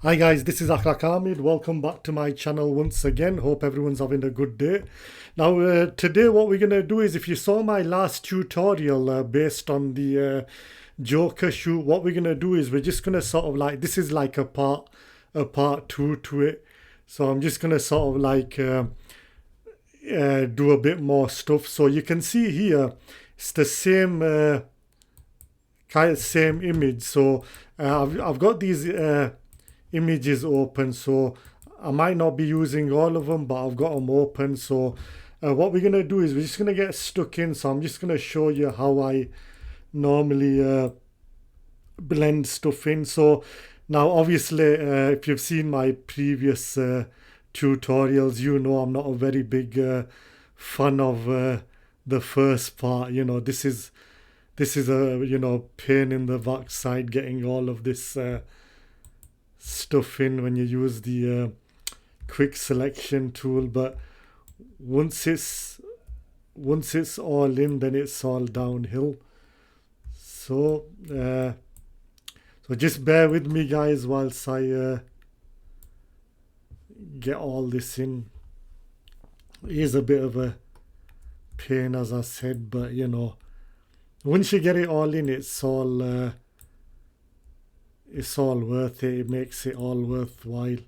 Hi guys, this is Akhlaq Ahmed. Welcome back to my channel once again. Hope everyone's having a good day. Now today what we're going to do is, if you saw my last tutorial based on the Joker shoot, what we're going to do is we're just going to sort of like, this is like a part two to it. So I'm just going to sort of like do a bit more stuff. So you can see here, it's the same kind of same image. So I've got these images open, so I might not be using all of them, but I've got them open. So what we're gonna do is we're just gonna get stuck in. So I'm just gonna show you how I normally blend stuff in. So now obviously if you've seen my previous tutorials, you know I'm not a very big fan of the first part. You know, this is a pain in the backside getting all of this stuff in when you use the quick selection tool, but once it's all in, then it's all downhill. So just bear with me guys whilst I get all this in. It is a bit of a pain, as I said, but once you get it all in, it's all worth it. It makes it all worthwhile.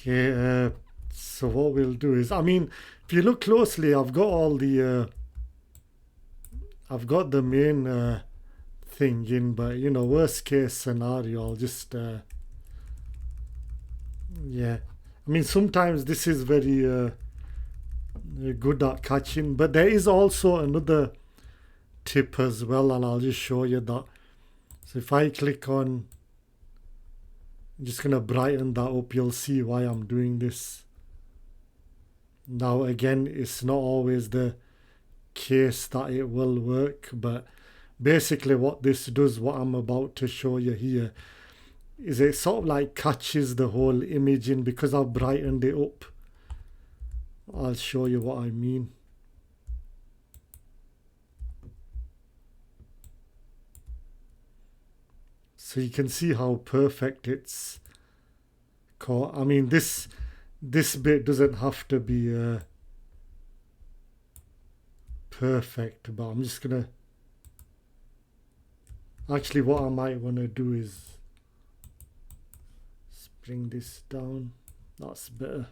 Yeah, so what we'll do is, I mean, if you look closely, I've got all the I've got the main thing in, but worst case scenario, I'll just yeah. I mean, sometimes this is very good at catching, but there is also another tip as well, and I'll just show you that. So if I click on, I'm just gonna brighten that up, you'll see why I'm doing this. Now again, it's not always the case that it will work, but basically what this does, what I'm about to show you here, is it sort of like catches the whole image in because I've brightened it up. I'll show you what I mean. So you can see how perfect it's caught. I mean, this bit doesn't have to be perfect, but I'm just gonna, actually what I might want to do is bring this down. That's better.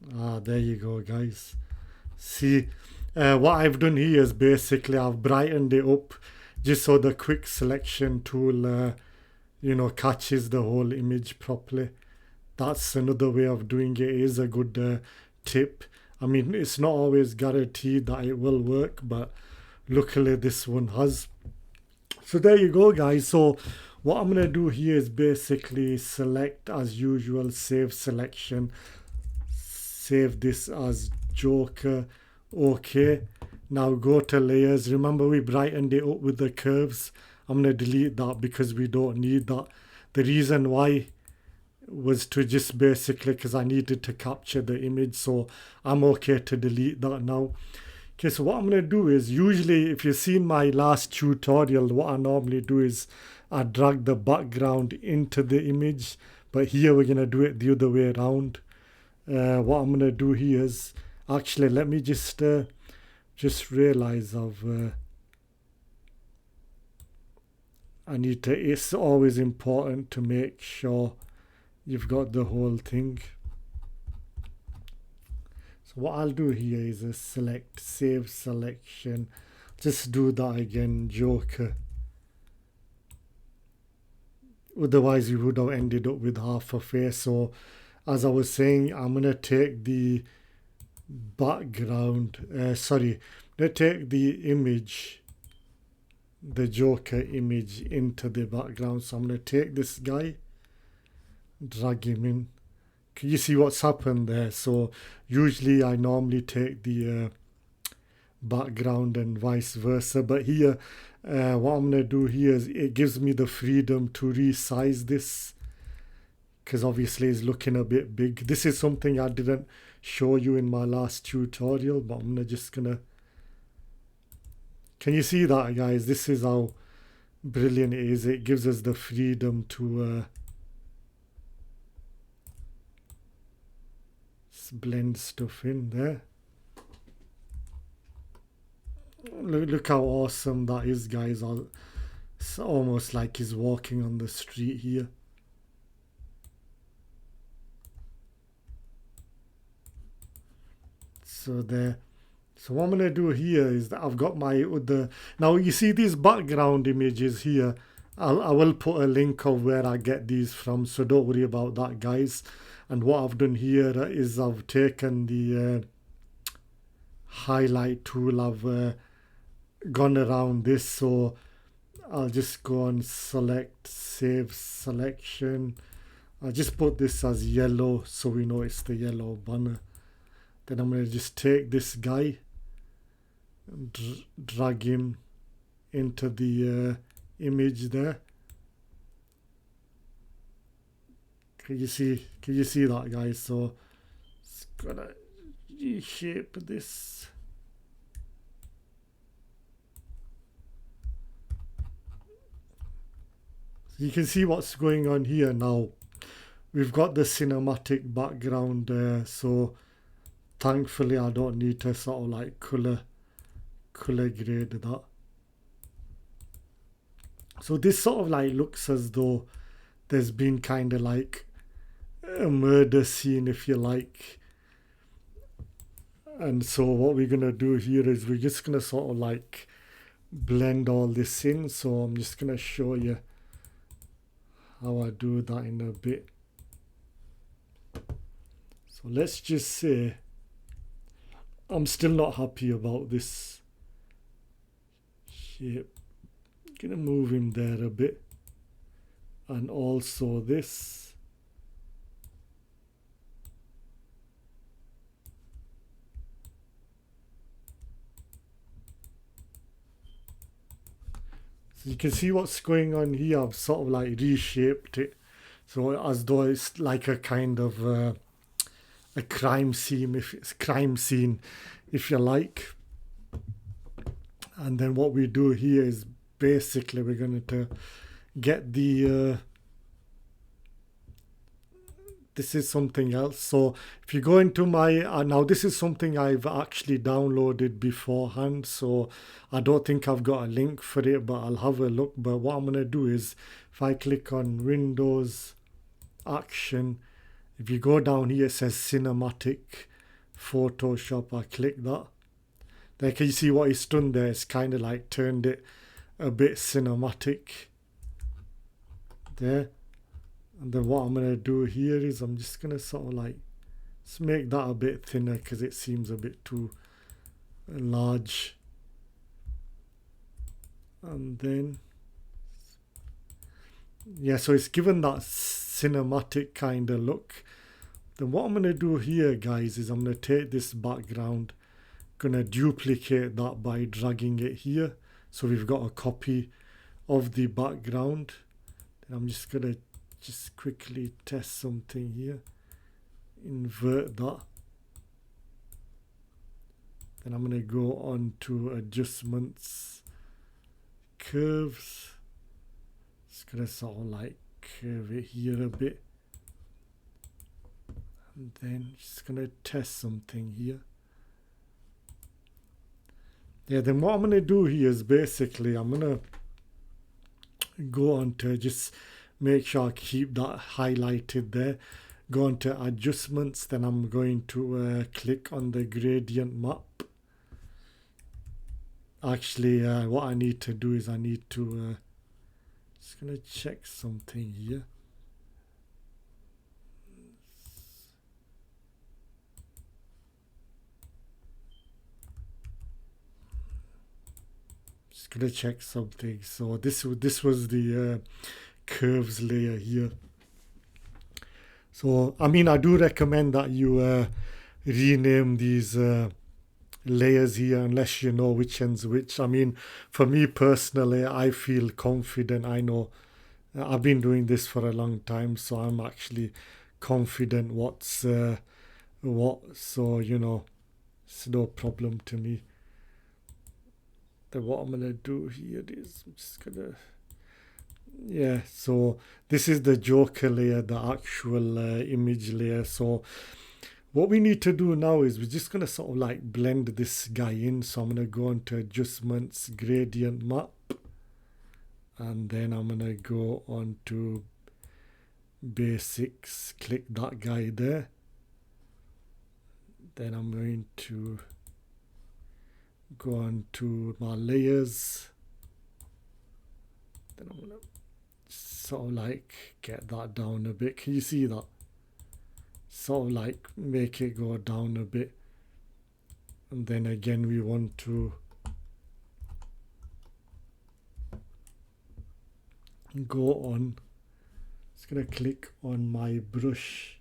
There you go guys. See, what I've done here is basically I've brightened it up just so the quick selection tool catches the whole image properly. That's another way of doing it. It is a good tip. I mean, it's not always guaranteed that it will work, but luckily this one has. So there you go guys. So what I'm going to do here is basically select as usual, save selection, save this as Joker. Okay, now go to layers. Remember we brightened it up with the curves. I'm going to delete that because we don't need that. The reason why was to just basically because I needed to capture the image, so I'm okay to delete that now. Okay, so what I'm going to do is, usually if you've seen my last tutorial, what I normally do is I drag the background into the image, but here we're going to do it the other way around. What I'm going to do here is, actually let me just realize I need to, it's always important to make sure you've got the whole thing. So what I'll do here is a select save selection. Just do that again, Joker. Otherwise you would have ended up with half a face. So as I was saying, I'm gonna take the background, sorry, let's take the image, the Joker image into the background. So I'm going to take this guy, drag him in. Can you see what's happened there? So usually I normally take the background and vice versa, but here what I'm going to do here is it gives me the freedom to resize this, because obviously it's looking a bit big. This is something I didn't show you in my last tutorial, but I'm just gonna, can you see that, guys? This is how brilliant it is. It gives us the freedom to blend stuff in there. Look how awesome that is, guys. It's almost like he's walking on the street here. So there. So what I'm going to do here is that I've got my other, now you see these background images here. I will put a link of where I get these from, so don't worry about that, guys. And what I've done here is I've taken the highlight tool, I've gone around this, so I'll just go and select save selection. I'll just put this as yellow so we know it's the yellow banner. Then I'm going to just take this guy and drag him into the image there. Can you see that, guys? So it's gonna reshape this. So you can see what's going on here now. We've got the cinematic background there, so thankfully I don't need to sort of like color grade that. So this sort of like looks as though there's been kind of like a murder scene, if you like. And so what we're gonna do here is we're just gonna sort of like blend all this in. So I'm just gonna show you how I do that in a bit. So let's just say I'm still not happy about this shape. Gonna move him there a bit, and also this. So you can see what's going on here. I've sort of like reshaped it, so as though it's like a kind of a crime scene, if you like. And then what we do here is basically we're going to get the this is something else. So if you go into my now this is something I've actually downloaded beforehand, so I don't think I've got a link for it, but I'll have a look. But what I'm going to do is if I click on Windows Action, if you go down here, it says Cinematic Photoshop. I click that. There, can you see what it's done there? It's kind of like turned it a bit cinematic there. And then what I'm going to do here is I'm just going to sort of like let's make that a bit thinner because it seems a bit too large. And then yeah, so it's given that cinematic kind of look. Then what I'm going to do here, guys, is I'm going to take this background, going to duplicate that by dragging it here, so we've got a copy of the background. Then I'm just going to just quickly test something here, invert that. Then I'm going to go on to adjustments, curves. Just going to sort of like curve it here a bit, and then just going to test something here. Yeah, then what I'm going to do here is basically I'm going to go on to just make sure I keep that highlighted there. go into adjustments, then I'm going to click on the gradient map. Actually, what I need to do is I need to just gonna check something here. Just gonna check something. So this was the curves layer here. So I mean, I do recommend that you rename these layers here unless you know which one's which. I mean, for me personally, I feel confident. I know I've been doing this for a long time, so I'm actually confident what's what. So you know, it's no problem to me. Then what I'm gonna do here is I'm just gonna, yeah. So this is the Joker layer, the actual image layer. So what we need to do now is we're just going to sort of like blend this guy in. So I'm going to go into adjustments, gradient map, and then I'm going to go on to basics, click that guy there. Then I'm going to go on to my layers. Then I'm going to sort of like get that down a bit. Can you see that? Sort of like make it go down a bit, and then again we want to go on. Just gonna click on my brush.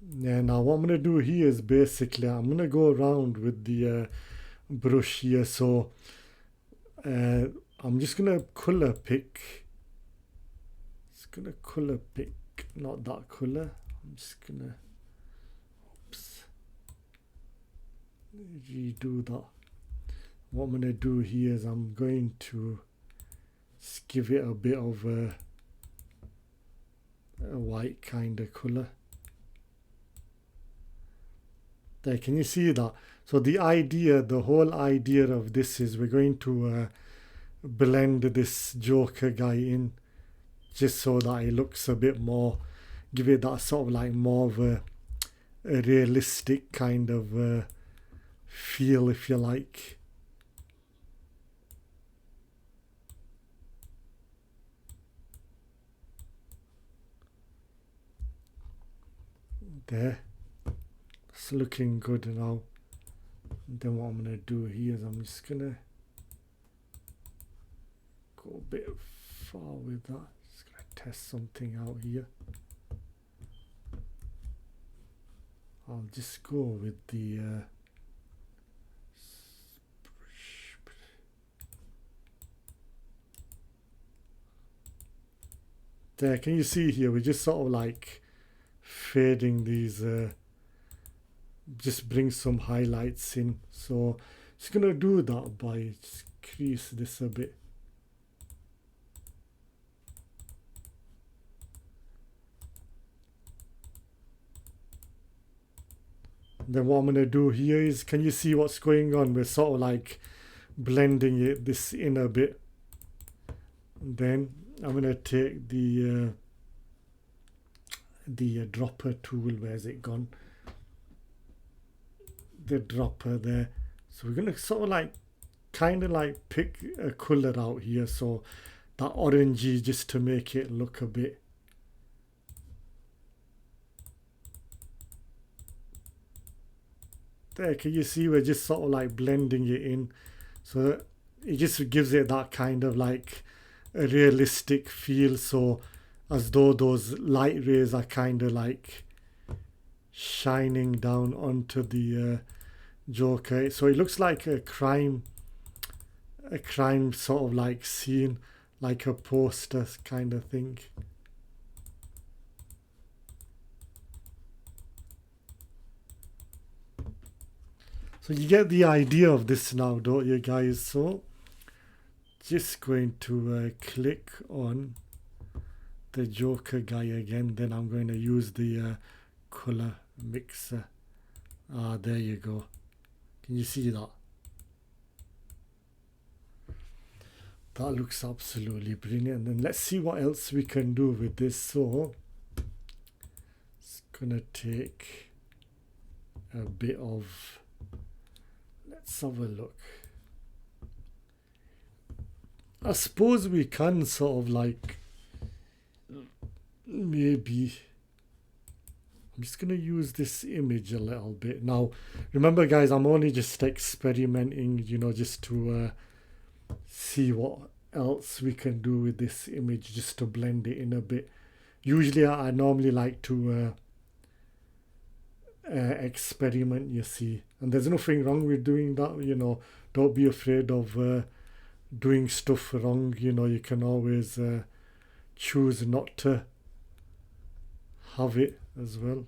Yeah, now what I'm gonna do here is basically I'm gonna go around with the brush here. So I'm just gonna color pick. Gonna color pick, not that color. I'm just gonna redo that. What I'm gonna do here is I'm going to just give it a bit of a white kind of color. There, can you see that? So the whole idea of this is we're going to blend this Joker guy in, just so that it looks a bit more, give it that sort of like more of a realistic kind of feel, if you like. There, it's looking good now. And then what I'm gonna do here is I'm just gonna go a bit far with that. Test something out here. I'll just go with the there, can you see here we're just sort of like fading these, just bring some highlights in. So just gonna do that by just crease this a bit. Then what I'm going to do here is, can you see what's going on? We're sort of like blending this in a bit. And then I'm going to take the dropper tool. Where's it gone? The dropper there. So we're going to sort of like kind of like pick a color out here. So that orangey, just to make it look a bit. There, can you see we're just sort of like blending it in, so it just gives it that kind of like a realistic feel, so as though those light rays are kind of like shining down onto the Joker. So it looks like a crime sort of like scene, like a poster kind of thing. So you get the idea of this now, don't you guys? So just going to click on the Joker guy again. Then I'm going to use the color mixer. There you go. Can you see that? That looks absolutely brilliant. And let's see what else we can do with this. So it's gonna take a bit of, let's have a look. I suppose we can sort of like maybe, I'm just gonna use this image a little bit. Now remember guys, I'm only just experimenting, you know, just to see what else we can do with this image, just to blend it in a bit. Usually I normally like to experiment, you see, and there's nothing wrong with doing that, you know. Don't be afraid of doing stuff wrong, you know. You can always choose not to have it as well.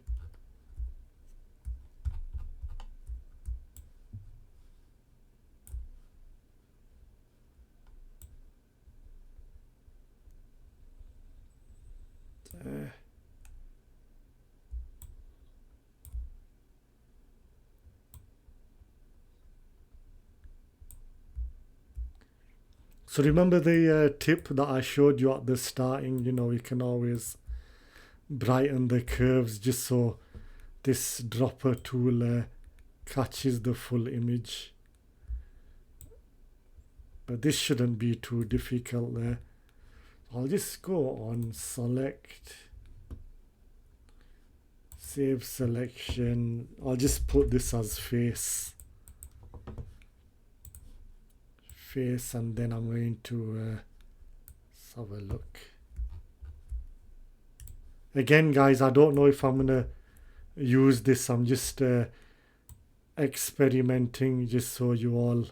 So remember the tip that I showed you at the starting, you know, you can always brighten the curves just so this dropper tool catches the full image. But this shouldn't be too difficult there. I'll just go on select, save selection. I'll just put this as face, and then I'm going to let's have a look. Again guys, I don't know if I'm gonna use this. I'm just experimenting, just so you all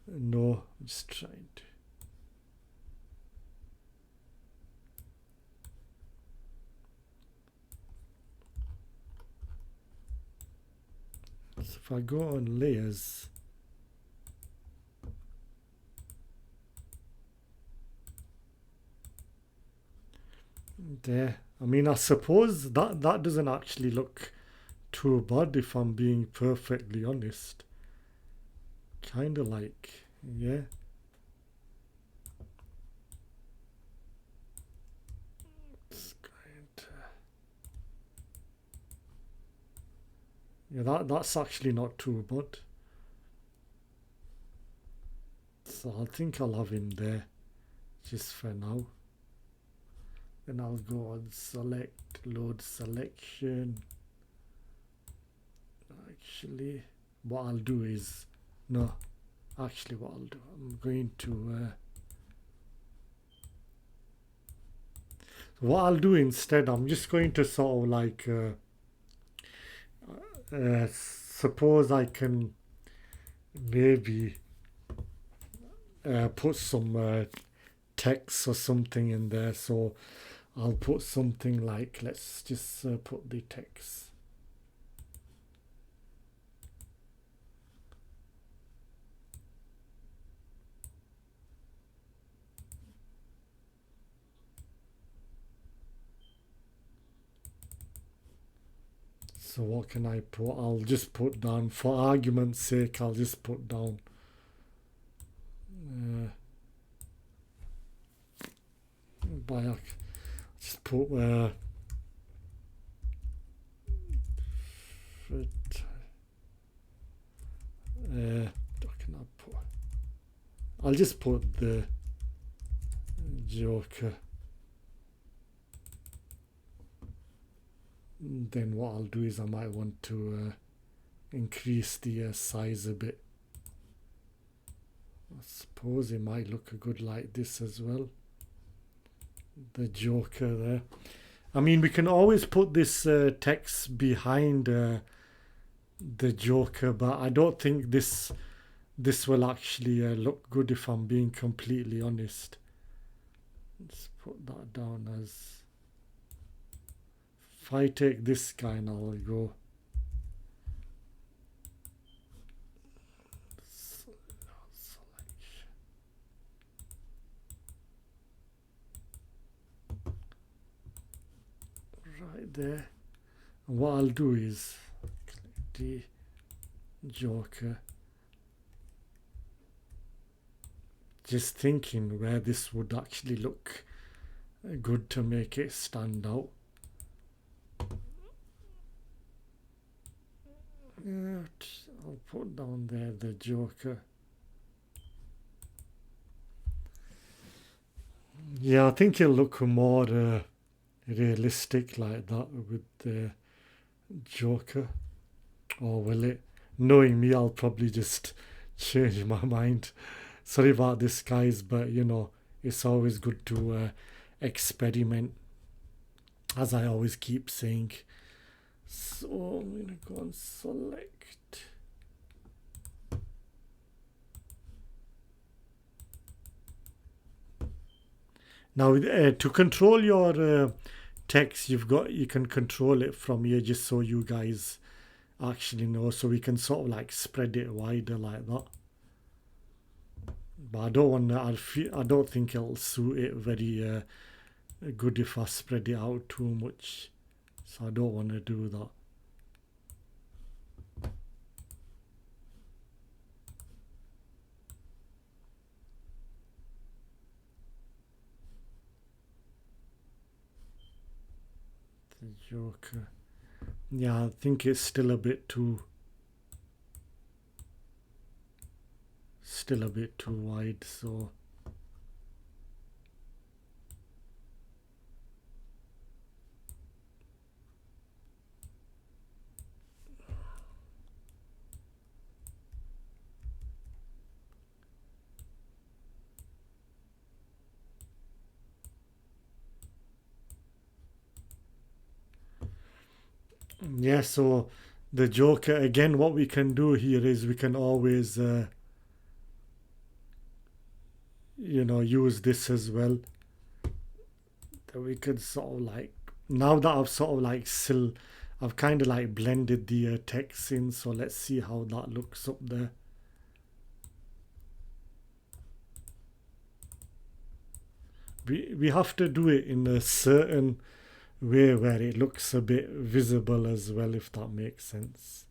know. I'm just trying to. So if I go on layers, there, I mean, I suppose that doesn't actually look too bad, if I'm being perfectly honest. Kind of like, yeah. It's going to, yeah, that's actually not too bad. So I think I'll have him there just for now. Then I'll go on select, load selection. Actually, what I'll do is, no, actually what I'll do, I'm going to, what I'll do instead, I'm just going to sort of like, suppose I can maybe put some text or something in there. So I'll put something like, let's just put the text. So what can I put? I'll just put down, for argument's sake, I'll just put down just put what can I put? I'll just put the Joker. Then what I'll do is I might want to increase the size a bit. I suppose it might look good like this as well. The Joker there. I mean, we can always put this text behind the Joker, but I don't think this will actually look good, if I'm being completely honest. Let's put that down as, if I take this guy and I'll go right there. And what I'll do is click the Joker, just thinking where this would actually look good to make it stand out. Yeah, I'll put down there the Joker. Yeah, I think it'll look more realistic like that with the Joker. Or will it? Knowing me, I'll probably just change my mind. Sorry about this, guys, but you know, it's always good to experiment, as I always keep saying. So I'm gonna go and select. Now, to control your text, you can control it from here, just so you guys actually know. So we can sort of like spread it wider like that. But I don't want to. I don't think it'll suit it very good if I spread it out too much. So I don't want to do that. The Joker. Yeah, I think it's still a bit too wide, so yeah. So the Joker again, what we can do here is we can always you know, use this as well. That we could sort of like, now that I've sort of like still, I've kind of like blended the text in, so let's see how that looks up there. We have to do it in a certain way where it looks a bit visible as well, if that makes sense.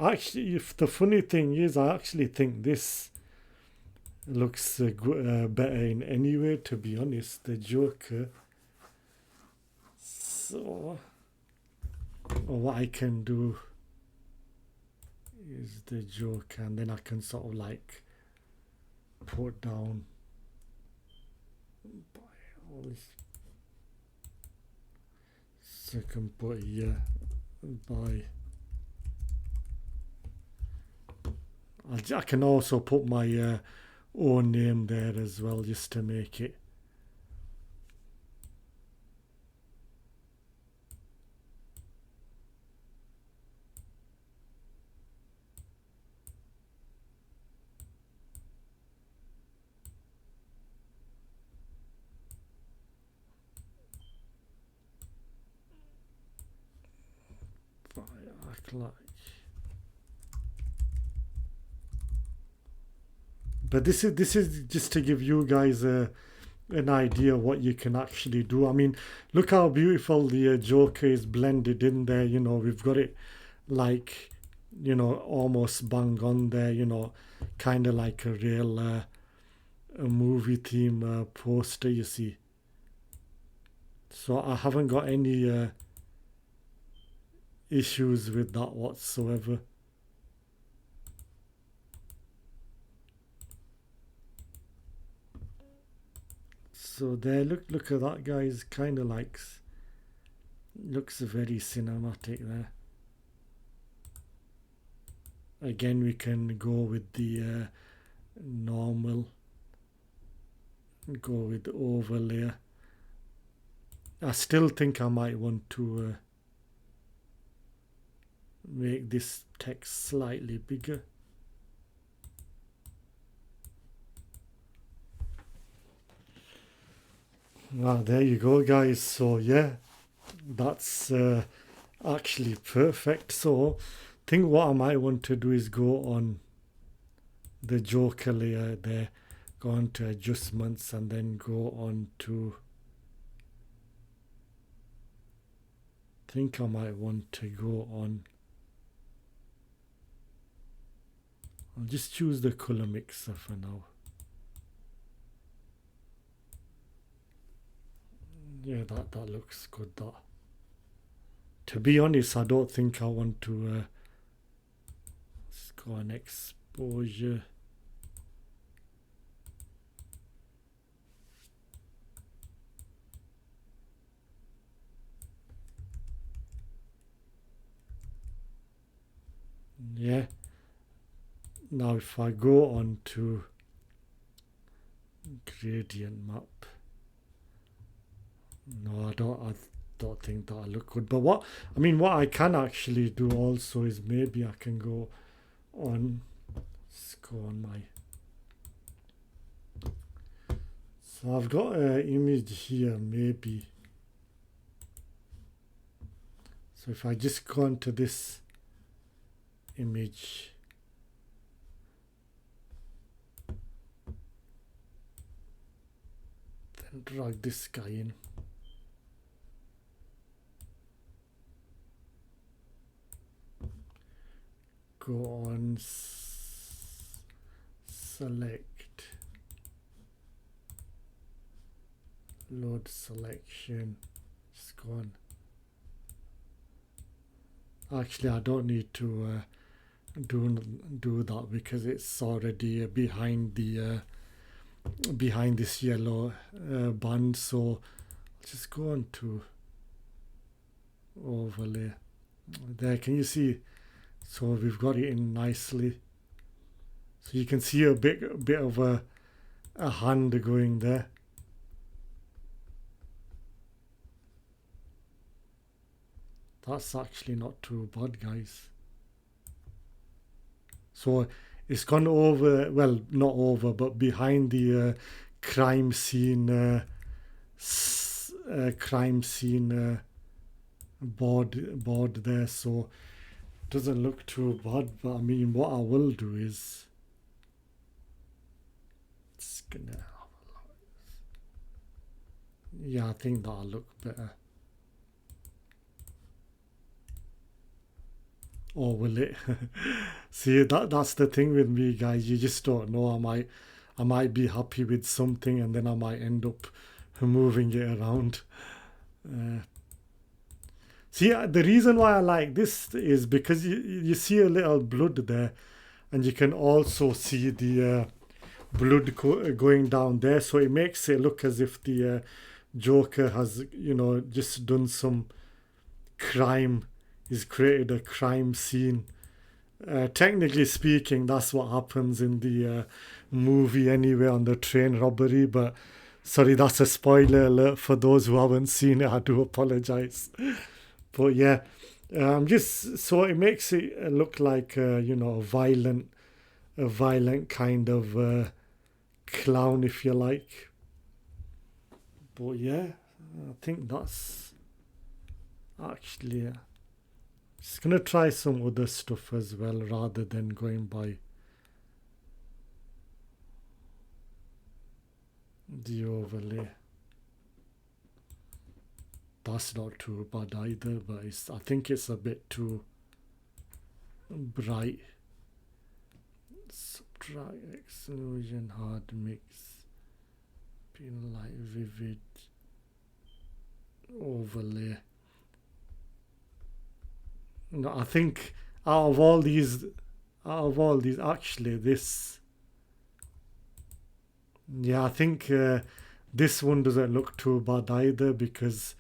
Actually, if the funny thing is, I actually think this looks better in any way, to be honest, the Joker. So what I can do is the Joker, and then I can sort of like put down all this. So I can put here by. I can also put my own name there as well, just to make it. Like. But this is just to give you guys an idea what you can actually do. I mean, look how beautiful the Joker is blended in there. You know, we've got it like, you know, almost bang on there. You know, kind of like a real a movie theme poster. You see. So I haven't got any issues with that whatsoever. So there, look at that, guys. Kind of like looks very cinematic there. Again, we can go with the normal, go with the overlay. I still think I might want to make this text slightly bigger. There you go, guys. So yeah, that's actually perfect. So I think what I might want to do is go on the Joker layer there, go on to adjustments, and then go on to think I might want to go on. I'll just choose the color mixer for now. Yeah, that looks good. That. To be honest, I don't think I want to. Let's go on exposure. Yeah. Now if I go on to gradient map, no, I don't think that'll look good. But what I can actually do also is maybe I can go on. Let's go on my. So I've got an image here, maybe. So if I just go into this image, then drag this guy in. Go on, select, load selection, just go on. Actually, I don't need to do that because it's already behind this yellow band. So I'll just go on to overlay. There, can you see? So we've got it in nicely. So you can see a bit of a hand going there. That's actually not too bad, guys. So it's gone over, well, not over, but behind the crime scene board there. So it doesn't look too bad. But I mean, what I will do is it's gonna. Yeah, I think that'll look better. Or will it? See, that's the thing with me, guys. You just don't know. I might be happy with something, and then I might end up moving it around. See, the reason why I like this is because you see a little blood there, and you can also see the blood going down there. So it makes it look as if the Joker has, just done some crime. He's created a crime scene. Technically speaking, that's what happens in the movie anyway, on the train robbery. But sorry, that's a spoiler alert for those who haven't seen it. I do apologize. But yeah, just so it makes it look like a violent kind of clown, if you like. But yeah, I think that's actually. Just gonna try some other stuff as well, rather than going by the overlay. That's not too bad either, but I think it's a bit too bright. Subtract, exclusion, hard mix, light, vivid, overlay. No, I think out of all these, actually, this. Yeah, I think this one doesn't look too bad either because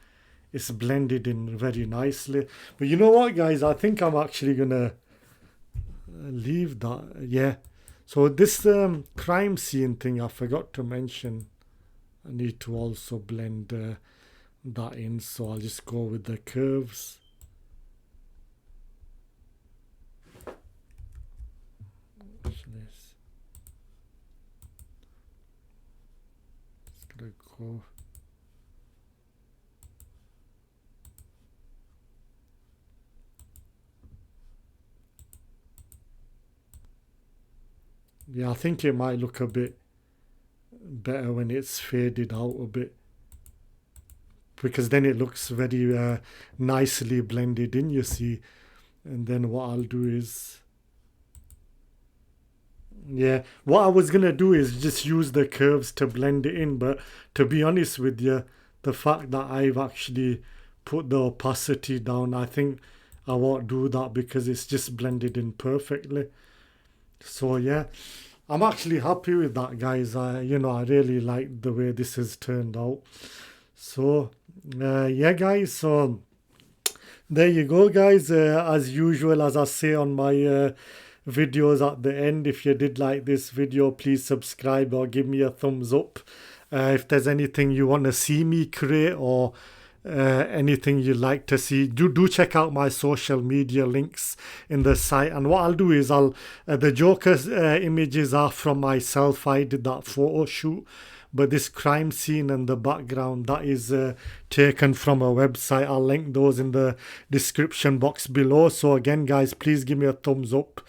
it's blended in very nicely. But you know what, guys? I think I'm actually gonna leave that. Yeah. So this crime scene thing, I forgot to mention. I need to also blend that in. So I'll just go with the curves. Go. Yeah, I think it might look a bit better when it's faded out a bit. because then it looks very nicely blended in, you see. And then what I'll do is, yeah, what I was gonna do is just use the curves to blend it in, but to be honest with you, the fact that I've actually put the opacity down, I think I won't do that because it's just blended in perfectly. So yeah, I'm actually happy with that, guys. I really like the way this has turned out. So yeah, guys, so there you go, guys. As usual, as I say on my videos at the end, if you did like this video, please subscribe or give me a thumbs up. If there's anything you want to see me create, or anything you'd like to see, do check out my social media links in the site. And what I'll do is the Joker's images are from myself. I did that photo shoot, but this crime scene and the background, that is taken from a website. I'll link those in the description box below. So again, guys, please give me a thumbs up,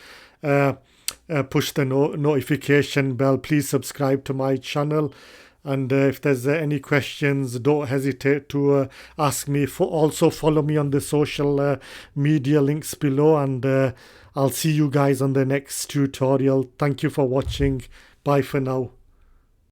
push the notification bell, please subscribe to my channel. And if there's any questions, don't hesitate to ask me. Also follow me on the social media links below, and I'll see you guys on the next tutorial. Thank you for watching. Bye for now.